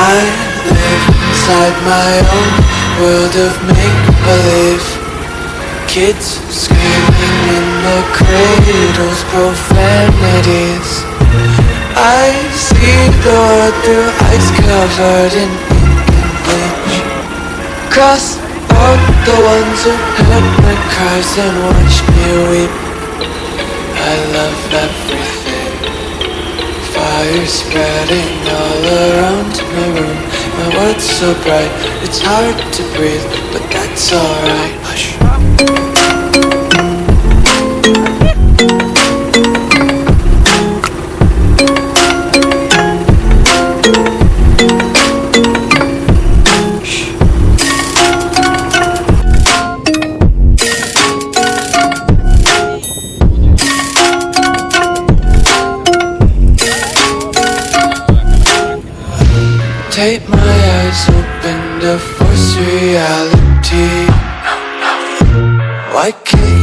I live inside my own world of make-believe. Kids screaming in the cradles, profanities. I see the world through ice covered in ink and bleach. Cross out the ones who heard my cries and watched me weep. I love everything. Fire spreading all around my room. My world's so bright, it's hard to breathe, but that's alright. Hush. Take my eyes open to force reality. Why can't